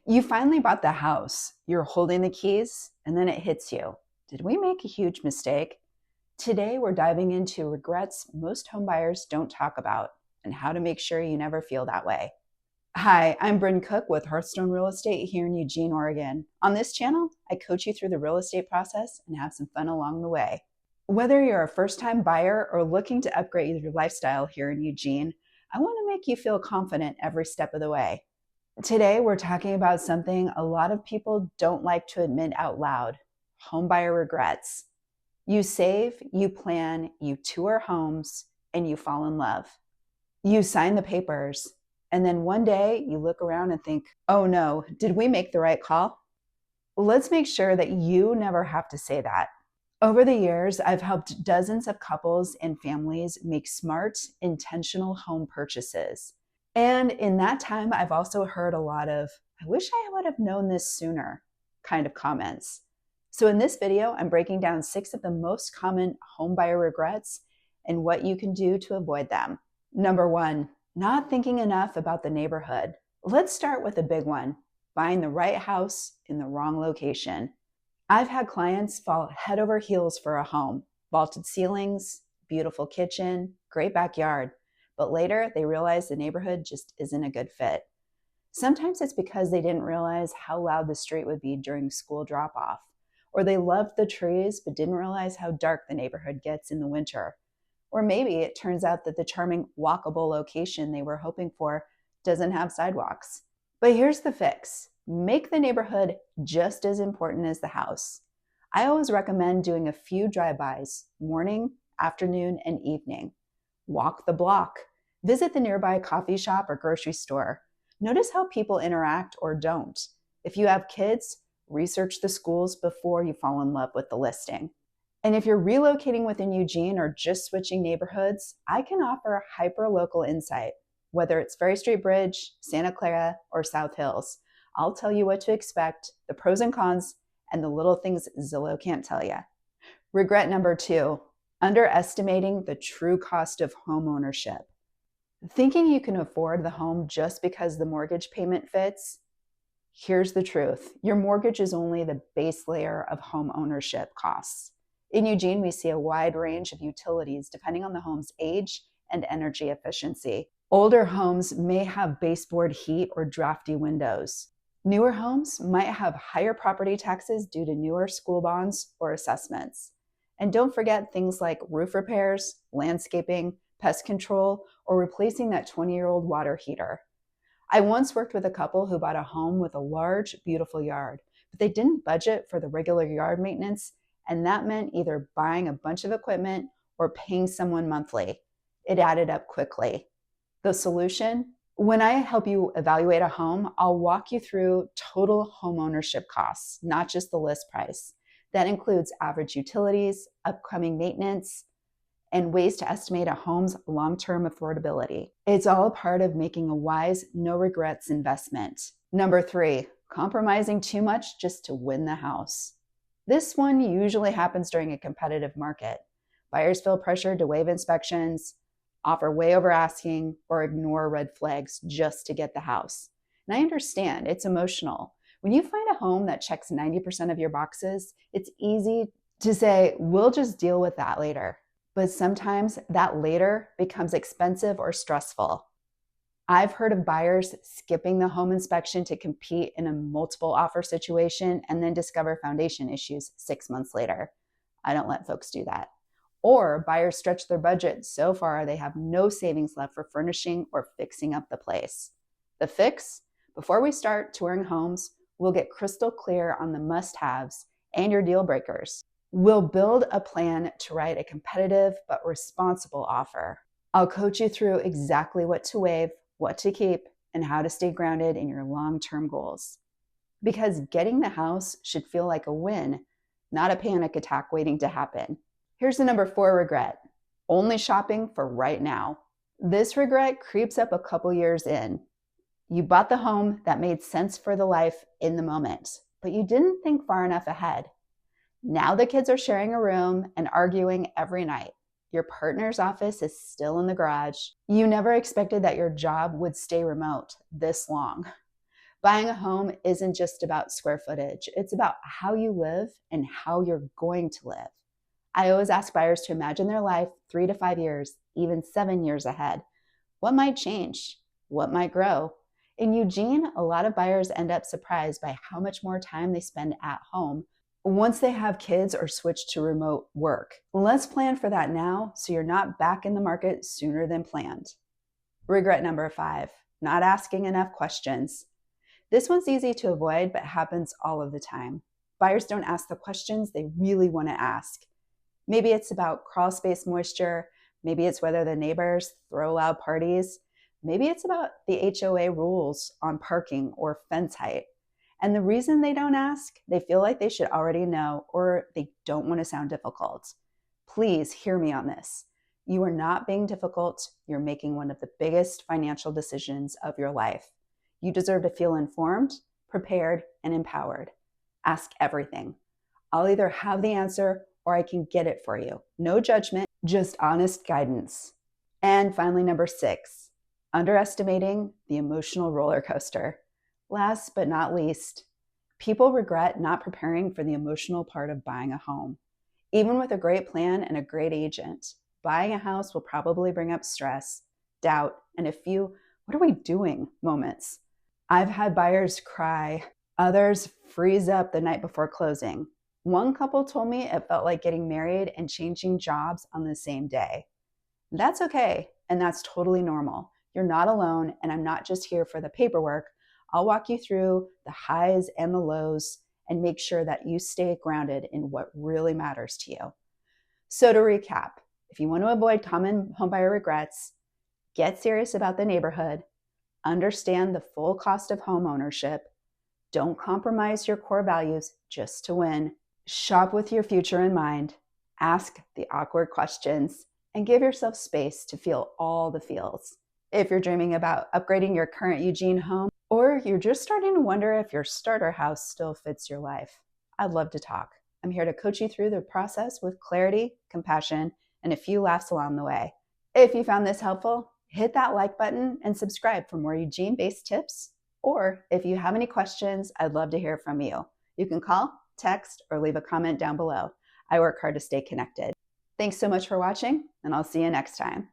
You finally bought the house, you're holding the keys, and then it hits you. Did we make a huge mistake? Today, we're diving into regrets most homebuyers don't talk about and how to make sure you never feel that way. Hi, I'm Bryn with Hearthstone Real Estate here in Eugene, Oregon. On this channel, I coach you through the real estate process and have some fun along the way. Whether you're a first-time buyer or looking to upgrade your lifestyle here in Eugene, I want to make you feel confident every step of the way. Today, we're talking about something a lot of people don't like to admit out loud: homebuyer regrets. You save, you plan, you tour homes, and you fall in love. You sign the papers, and then one day you look around and think, oh no, did we make the right call? Let's make sure that you never have to say that. Over the years, I've helped dozens of couples and families make smart, intentional home purchases. And in that time, I've also heard a lot of, I wish I would have known this sooner kind of comments. So in this video, I'm breaking down 6 of the most common homebuyer regrets and what you can do to avoid them. Number 1, not thinking enough about the neighborhood. Let's start with a big one: buying the right house in the wrong location. I've had clients fall head over heels for a home: vaulted ceilings, beautiful kitchen, great backyard. But later they realize the neighborhood just isn't a good fit. Sometimes it's because they didn't realize how loud the street would be during school drop-off, or they loved the trees but didn't realize how dark the neighborhood gets in the winter. Or maybe it turns out that the charming walkable location they were hoping for doesn't have sidewalks. But here's the fix: make the neighborhood just as important as the house. I always recommend doing a few drive-bys, morning, afternoon, and evening. Walk the block. Visit the nearby coffee shop or grocery store. Notice how people interact or don't. If you have kids, research the schools before you fall in love with the listing. And if you're relocating within Eugene or just switching neighborhoods, I can offer hyper-local insight. Whether it's Ferry Street Bridge, Santa Clara, or South Hills, I'll tell you what to expect, the pros and cons, and the little things Zillow can't tell you. Regret number 2, underestimating the true cost of home ownership. Thinking you can afford the home just because the mortgage payment fits? Here's the truth: your mortgage is only the base layer of home ownership costs. In Eugene, we see a wide range of utilities depending on the home's age and energy efficiency. Older homes may have baseboard heat or drafty windows. Newer homes might have higher property taxes due to newer school bonds or assessments. And don't forget things like roof repairs, landscaping, pest control, or replacing that 20-year-old water heater. I once worked with a couple who bought a home with a large, beautiful yard, but they didn't budget for the regular yard maintenance, and that meant either buying a bunch of equipment or paying someone monthly. It added up quickly. The solution? When I help you evaluate a home, I'll walk you through total home ownership costs, not just the list price. That includes average utilities, upcoming maintenance, and ways to estimate a home's long-term affordability. It's all a part of making a wise, no-regrets investment. Number 3, compromising too much just to win the house. This one usually happens during a competitive market. Buyers feel pressured to waive inspections, offer way over asking, or ignore red flags just to get the house. And I understand, it's emotional. When you find a home that checks 90% of your boxes, it's easy to say, we'll just deal with that later. But sometimes that later becomes expensive or stressful. I've heard of buyers skipping the home inspection to compete in a multiple offer situation and then discover foundation issues 6 months later. I don't let folks do that. Or buyers stretch their budget so far they have no savings left for furnishing or fixing up the place. The fix? Before we start touring homes, we'll get crystal clear on the must-haves and your deal breakers. We'll build a plan to write a competitive but responsible offer. I'll coach you through exactly what to waive, what to keep, and how to stay grounded in your long-term goals. Because getting the house should feel like a win, not a panic attack waiting to happen. Here's the number 4 regret: only shopping for right now. This regret creeps up a couple years in. You bought the home that made sense for the life in the moment, but you didn't think far enough ahead. Now the kids are sharing a room and arguing every night. Your partner's office is still in the garage. You never expected that your job would stay remote this long. Buying a home isn't just about square footage. It's about how you live and how you're going to live. I always ask buyers to imagine their life 3 to 5 years, even 7 years ahead. What might change? What might grow? In Eugene, a lot of buyers end up surprised by how much more time they spend at home once they have kids or switch to remote work. Let's plan for that now so you're not back in the market sooner than planned. Regret number 5, not asking enough questions. This one's easy to avoid, but happens all of the time. Buyers don't ask the questions they really want to ask. Maybe it's about crawl space moisture. Maybe it's whether the neighbors throw loud parties. Maybe it's about the HOA rules on parking or fence height. And the reason they don't ask, they feel like they should already know, or they don't want to sound difficult. Please hear me on this. You are not being difficult. You're making one of the biggest financial decisions of your life. You deserve to feel informed, prepared, and empowered. Ask everything. I'll either have the answer or I can get it for you. No judgment, just honest guidance. And finally, number 6, underestimating the emotional roller coaster. Last but not least, people regret not preparing for the emotional part of buying a home. Even with a great plan and a great agent, buying a house will probably bring up stress, doubt, and a few, what are we doing moments. I've had buyers cry, others freeze up the night before closing. One couple told me it felt like getting married and changing jobs on the same day. That's okay, and that's totally normal. You're not alone, and I'm not just here for the paperwork. I'll walk you through the highs and the lows and make sure that you stay grounded in what really matters to you. So to recap, if you want to avoid common homebuyer regrets, get serious about the neighborhood, understand the full cost of home ownership, don't compromise your core values just to win, shop with your future in mind, ask the awkward questions, and give yourself space to feel all the feels. If you're dreaming about upgrading your current Eugene home, or you're just starting to wonder if your starter house still fits your life, I'd love to talk. I'm here to coach you through the process with clarity, compassion, and a few laughs along the way. If you found this helpful, hit that like button and subscribe for more Eugene-based tips. Or if you have any questions, I'd love to hear from you. You can call, text, or leave a comment down below. I work hard to stay connected. Thanks so much for watching, and I'll see you next time.